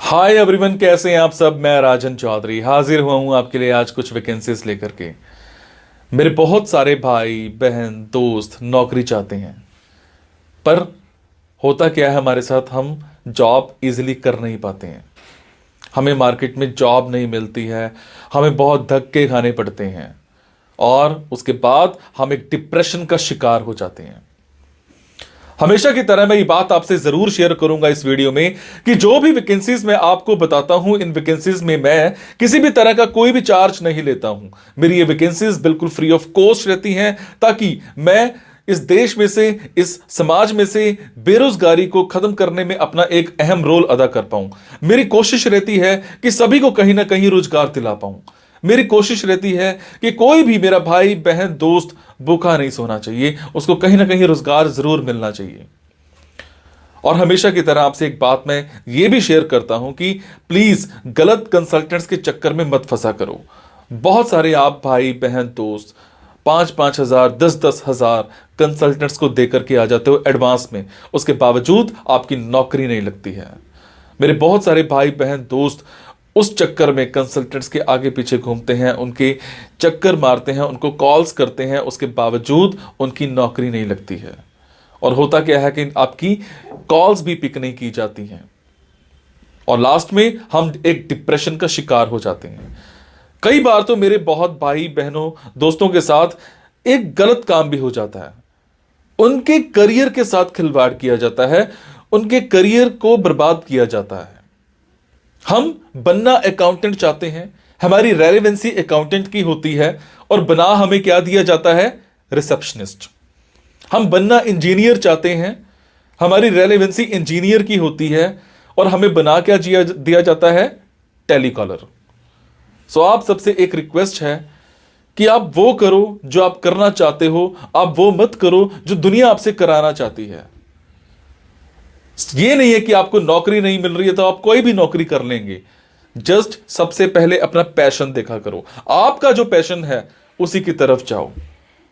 Hi everyone, कैसे हैं आप सब। मैं राजन चौधरी हाजिर हुआ हूं आपके लिए आज कुछ वैकेंसीज लेकर के। मेरे बहुत सारे भाई बहन दोस्त नौकरी चाहते हैं, पर होता क्या है हमारे साथ, हम जॉब इजीली कर नहीं पाते हैं। हमें मार्केट में जॉब नहीं मिलती है, हमें बहुत धक्के खाने पड़ते हैं और उसके बाद हम एक डिप्रेशन का शिकार हो जाते हैं। हमेशा की तरह मैं ये बात आपसे जरूर शेयर करूंगा इस वीडियो में कि जो भी वैकेंसीज मैं आपको बताता हूं, इन वैकेंसीज में मैं किसी भी तरह का कोई भी चार्ज नहीं लेता हूं। मेरी ये वैकेंसीज बिल्कुल फ्री ऑफ कॉस्ट रहती हैं, ताकि मैं इस देश में से, इस समाज में से बेरोजगारी को खत्म करने में अपना एक अहम रोल अदा कर पाऊं। मेरी कोशिश रहती है कि सभी को कहीं ना कहीं रोजगार दिला पाऊं। मेरी कोशिश रहती है कि कोई भी मेरा भाई बहन दोस्त भूखा नहीं सोना चाहिए, उसको कहीं ना कहीं रोजगार जरूर मिलना चाहिए। और हमेशा की तरह आपसे एक बात मैं ये भी शेयर करता हूं कि प्लीज गलत कंसल्टेंट्स के चक्कर में मत फंसा करो। बहुत सारे आप भाई बहन दोस्त 5,000 10,000 कंसल्टेंट्स को देकर के आ जाते हो एडवांस में, उसके बावजूद आपकी नौकरी नहीं लगती है। मेरे बहुत सारे भाई बहन दोस्त उस चक्कर में कंसल्टेंट्स के आगे पीछे घूमते हैं, उनके चक्कर मारते हैं, उनको कॉल्स करते हैं, उसके बावजूद उनकी नौकरी नहीं लगती है। और होता क्या है कि आपकी कॉल्स भी पिक नहीं की जाती हैं और लास्ट में हम एक डिप्रेशन का शिकार हो जाते हैं। कई बार तो मेरे बहुत भाई बहनों दोस्तों के साथ एक गलत काम भी हो जाता है। उनके करियर के साथ खिलवाड़ किया जाता है, उनके करियर को बर्बाद किया जाता है। हम बनना अकाउंटेंट चाहते हैं, हमारी रेलेवेंसी अकाउंटेंट की होती है और बना हमें क्या दिया जाता है, रिसेप्शनिस्ट। हम बनना इंजीनियर चाहते हैं, हमारी रेलेवेंसी इंजीनियर की होती है और हमें बना क्या दिया जाता है, टेलीकॉलर। सो आप सबसे एक रिक्वेस्ट है कि आप वो करो जो आप करना चाहते हो, आप वो मत करो जो दुनिया आपसे कराना चाहती है। ये नहीं है कि आपको नौकरी नहीं मिल रही है तो आप कोई भी नौकरी कर लेंगे। जस्ट सबसे पहले अपना पैशन देखा करो, आपका जो पैशन है उसी की तरफ जाओ।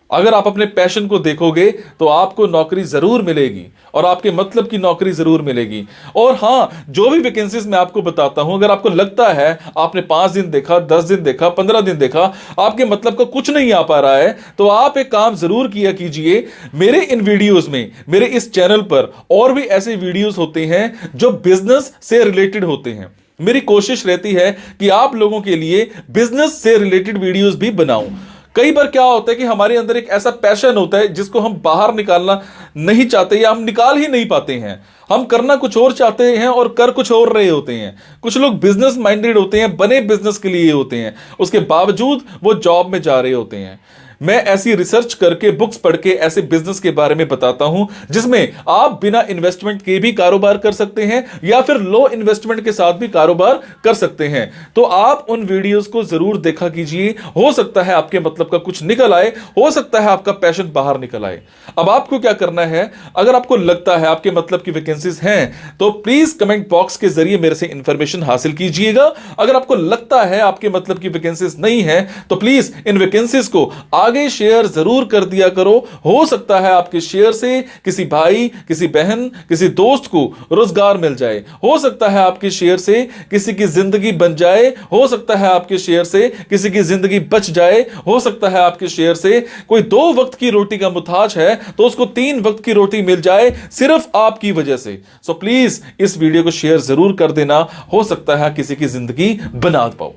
अगर आप अपने पैशन को देखोगे तो आपको नौकरी जरूर मिलेगी और आपके मतलब की नौकरी जरूर मिलेगी। और हां, जो भी वैकेंसीज मैं आपको बताता हूं, अगर आपको लगता है आपने 5 दिन देखा, 10 दिन देखा, 15 दिन देखा, आपके मतलब का कुछ नहीं आ पा रहा है, तो आप एक काम जरूर किया कीजिए। मेरे इन वीडियोस में, मेरे इस चैनल पर और भी ऐसे वीडियोस होते हैं जो बिजनेस से रिलेटेड होते हैं। मेरी कोशिश रहती है कि आप लोगों के लिए बिजनेस से रिलेटेड वीडियोस भी बनाऊं। कई बार क्या होता है कि हमारे अंदर एक ऐसा पैशन होता है जिसको हम बाहर निकालना नहीं चाहते या हम निकाल ही नहीं पाते हैं। हम करना कुछ और चाहते हैं और कर कुछ और रहे होते हैं। कुछ लोग बिजनेस माइंडेड होते हैं, बने बिजनेस के लिए होते हैं, उसके बावजूद वो जॉब में जा रहे होते हैं। मैं ऐसी रिसर्च करके, बुक्स पढ़ के ऐसे बिजनेस के बारे में बताता हूं जिसमें आप बिना इन्वेस्टमेंट के भी कारोबार कर सकते हैं या फिर लो इन्वेस्टमेंट के साथ भी कारोबार कर सकते हैं। तो आप उन वीडियोस को जरूर देखा कीजिए। हो सकता है आपके मतलब का कुछ निकल आए, हो सकता है आपका पैशन बाहर निकल आए। अब आपको क्या करना है, अगर आपको लगता है आपके मतलब की वैकेंसीज हैं तो प्लीज कमेंट बॉक्स के जरिए मेरे से इंफॉर्मेशन हासिल कीजिएगा। अगर आपको लगता है आपके मतलब की वैकेंसीज नहीं है तो प्लीज इन वैकेंसीज को आगे शेयर जरूर कर दिया करो। हो सकता है आपके शेयर से किसी भाई, किसी बहन, किसी दोस्त को रोजगार मिल जाए। हो सकता है आपके शेयर से किसी की जिंदगी बन जाए। हो सकता है आपके शेयर से किसी की जिंदगी बच जाए। हो सकता है आपके शेयर से कोई 2 वक्त की रोटी का मुताज है तो उसको 3 वक्त की रोटी मिल जाए, सिर्फ आपकी वजह से। सो प्लीज इस वीडियो को शेयर जरूर कर देना। हो सकता है किसी की जिंदगी बना पाओ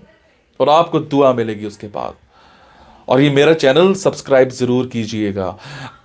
और आपको दुआ मिलेगी उसके बाद। और ये मेरा चैनल सब्सक्राइब जरूर कीजिएगा।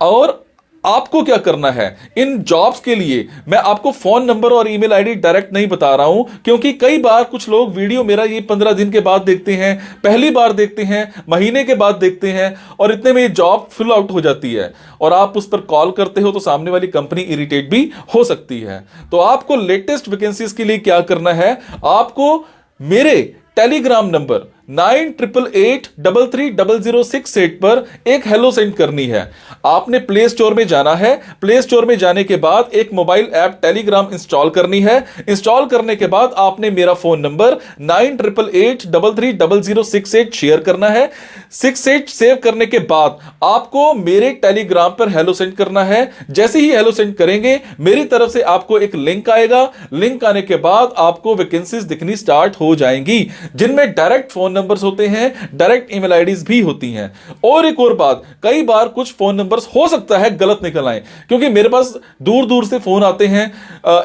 और आपको क्या करना है, इन जॉब्स के लिए मैं आपको फोन नंबर और ईमेल आईडी डायरेक्ट नहीं बता रहा हूं, क्योंकि कई बार कुछ लोग वीडियो मेरा ये 15 दिन के बाद देखते हैं, पहली बार देखते हैं, महीने के बाद देखते हैं और इतने में ये जॉब फिल आउट हो जाती है और आप उस पर कॉल करते हो तो सामने वाली कंपनी इरिटेट भी हो सकती है। तो आपको लेटेस्ट वैकेंसीज के लिए क्या करना है, आपको मेरे टेलीग्राम नंबर 9888330068 पर एक हेलो सेंड करनी है। आपने प्ले स्टोर में जाना है, प्ले स्टोर में जाने के बाद एक मोबाइल ऐप टेलीग्राम इंस्टॉल करनी है। इंस्टॉल करने के बाद आपने मेरा फोन नंबर 9888330068 शेयर करना है। 68 सेव करने के बाद आपको मेरे टेलीग्राम पर हेलो सेंड करना है। जैसे ही हेलो सेंड करेंगे मेरी तरफ से आपको एक लिंक आएगा। लिंक आने के बाद आपको वैकेंसीज दिखनी स्टार्ट हो जाएंगी, जिनमें डायरेक्ट फोन नंबर्स होते हैं, डायरेक्ट ईमेल आईडीज भी होती हैं। और एक और बात, कई बार कुछ फोन नंबर्स हो सकता है गलत निकल आए, क्योंकि मेरे पास दूर दूर से फोन आते हैं,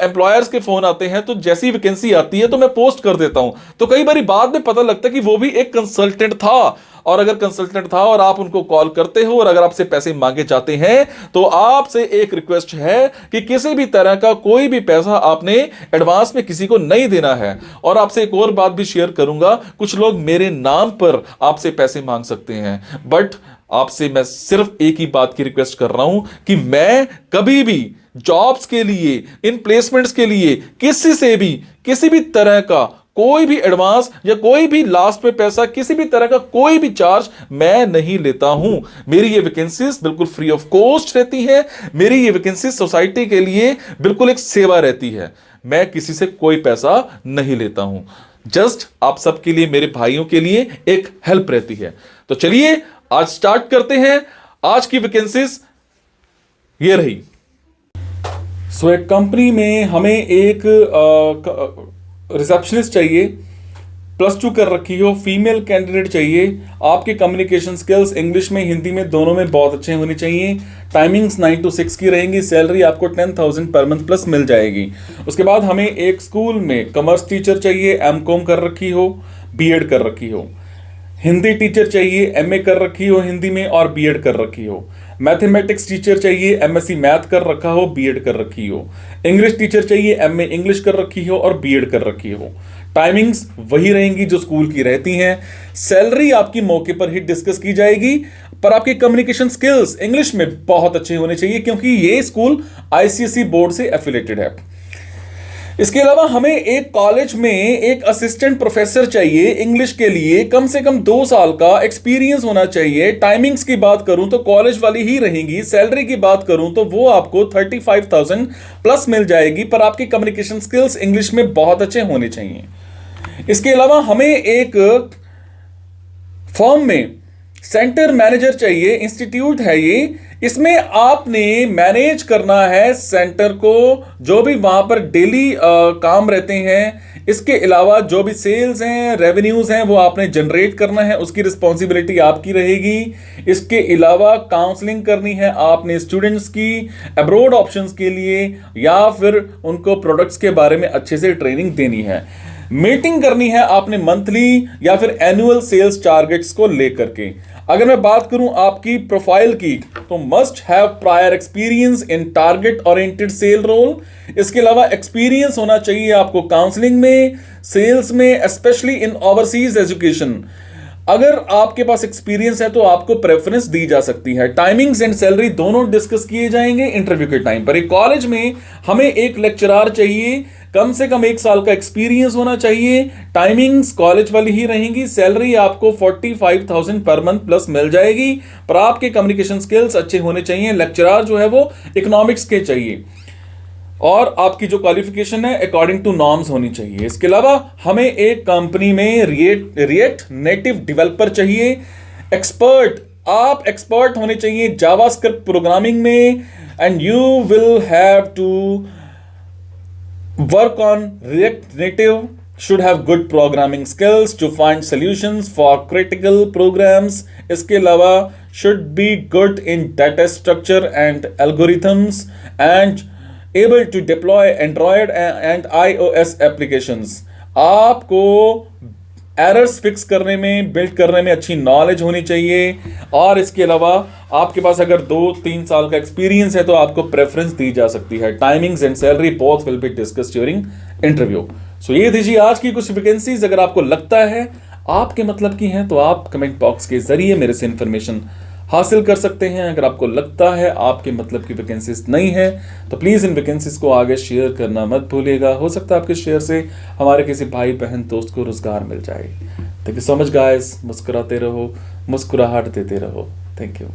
एम्प्लॉयर्स के फोन आते हैं, तो जैसी वैकेंसी आती है तो मैं पोस्ट कर देता हूं। तो कई बार बाद में पता लगता है कि वो भी एक कंसल्टेंट था, और अगर कंसल्टेंट था और आप उनको कॉल करते हो और अगर आपसे पैसे मांगे जाते हैं, तो आपसे एक रिक्वेस्ट है कि किसी भी तरह का कोई भी पैसा आपने एडवांस में किसी को नहीं देना है। और आपसे एक और बात भी शेयर करूंगा, कुछ लोग मेरे नाम पर आपसे पैसे मांग सकते हैं, बट आपसे मैं सिर्फ एक ही बात की रिक्वेस्ट कर रहा हूं कि मैं कभी भी जॉब्स के लिए, इन प्लेसमेंट्स के लिए किसी से भी किसी भी तरह का कोई भी एडवांस या कोई भी लास्ट में पैसा, किसी भी तरह का कोई भी चार्ज मैं नहीं लेता हूं। मेरी ये वैकेंसीज बिल्कुल फ्री ऑफ कॉस्ट रहती है। मेरी ये वैकेंसीज सोसाइटी के लिए बिल्कुल एक सेवा रहती है। मैं किसी से कोई पैसा नहीं लेता हूं, जस्ट आप सबके लिए, मेरे भाइयों के लिए एक हेल्प रहती है। तो चलिए आज स्टार्ट करते हैं। आज की वैकेंसीज ये रही। एक कंपनी में हमें एक रिसेप्शनिस्ट चाहिए, +2 कर रखी हो, फीमेल कैंडिडेट चाहिए। आपके कम्युनिकेशन स्किल्स इंग्लिश में हिंदी में दोनों में बहुत अच्छे होने चाहिए। टाइमिंग्स 9 to 6 की रहेंगी। सैलरी आपको 10,000 पर मंथ प्लस मिल जाएगी। उसके बाद हमें एक स्कूल में कॉमर्स टीचर चाहिए, M.Com कर रखी हो, B.Ed कर रखी हो। हिंदी टीचर चाहिए, MA कर रखी हो हिंदी में और B.Ed कर रखी हो। मैथमेटिक्स टीचर चाहिए, MSc मैथ कर रखा हो, B.Ed कर रखी हो। इंग्लिश टीचर चाहिए, MA इंग्लिश कर रखी हो और B.Ed कर रखी हो। टाइमिंग्स वही रहेंगी जो स्कूल की रहती हैं। सैलरी आपकी मौके पर ही डिस्कस की जाएगी, पर आपके कम्युनिकेशन स्किल्स इंग्लिश में बहुत अच्छे होने चाहिए, क्योंकि ये स्कूल ICSE बोर्ड से एफिलेटेड है। इसके अलावा हमें एक कॉलेज में एक असिस्टेंट प्रोफेसर चाहिए इंग्लिश के लिए, कम से कम 2 साल का एक्सपीरियंस होना चाहिए। टाइमिंग्स की बात करूं तो कॉलेज वाली ही रहेंगी। सैलरी की बात करूं तो वो आपको 35,000 प्लस मिल जाएगी, पर आपकी कम्युनिकेशन स्किल्स इंग्लिश में बहुत अच्छे होने चाहिए। इसके अलावा हमें एक फर्म में सेंटर मैनेजर चाहिए, इंस्टीट्यूट है ये। इसमें आपने मैनेज करना है सेंटर को, जो भी वहां पर डेली काम रहते हैं। इसके अलावा जो भी सेल्स हैं, रेवेन्यूज हैं, वो आपने जनरेट करना है, उसकी रिस्पॉन्सिबिलिटी आपकी रहेगी। इसके अलावा काउंसलिंग करनी है आपने स्टूडेंट्स की अब्रॉड ऑप्शंस के लिए, या फिर उनको प्रोडक्ट्स के बारे में अच्छे से ट्रेनिंग देनी है। मीटिंग करनी है आपने मंथली या फिर एनुअल सेल्स टारगेट्स को लेकर के। अगर मैं बात करूं आपकी प्रोफाइल की, तो must have prior experience in target oriented sale role. इसके अलावा एक्सपीरियंस होना चाहिए आपको काउंसलिंग में, सेल्स में, स्पेशली इन ओवरसीज एजुकेशन। अगर आपके पास एक्सपीरियंस है तो आपको प्रेफरेंस दी जा सकती है। टाइमिंग्स एंड सैलरी दोनों डिस्कस किए जाएंगे इंटरव्यू के टाइम पर। एक कॉलेज में हमें एक लेक्चरर चाहिए, कम से कम 1 साल का एक्सपीरियंस होना चाहिए। टाइमिंग्स कॉलेज वाली ही रहेंगी। सैलरी आपको 45,000 पर मंथ प्लस मिल जाएगी, पर आपके कम्युनिकेशन स्किल्स अच्छे होने चाहिए। लेक्चरर जो है वो इकोनॉमिक्स के चाहिए, और आपकी जो क्वालिफिकेशन है अकॉर्डिंग टू नॉर्म्स होनी चाहिए। इसके अलावा हमें एक कंपनी में रिएक्ट नेटिव डेवलपर चाहिए, एक्सपर्ट। आप एक्सपर्ट होने चाहिए जावास्क्रिप्ट प्रोग्रामिंग में, and you will have to work on React Native, should have good programming skills to find solutions for critical programs. इसके अलावा should be good in data structure and algorithms and able to deploy Android and iOS applications. आपको errors fix करने में, build करने में अच्छी knowledge होनी चाहिए। और इसके अलावा आपके पास अगर 2-3 साल का एक्सपीरियंस है तो आपको प्रेफरेंस दी जा सकती है। Timings and salary both will be discussed during interview. So ये थी जी आज की कुछ वैकेंसीज। अगर आपको लगता है आपके मतलब की हैं तो आप कमेंट बॉक्स के जरिए मेरे से इंफॉर्मेशन हासिल कर सकते हैं। अगर आपको लगता है आपके मतलब की वैकेंसीज नहीं है तो प्लीज़ इन वैकेंसीज को आगे शेयर करना मत भूलिएगा। हो सकता है आपके शेयर से हमारे किसी भाई बहन दोस्त को रोजगार मिल जाए। Thank you so much guys. मुस्कुराते रहो, मुस्कुराहट देते रहो। Thank you.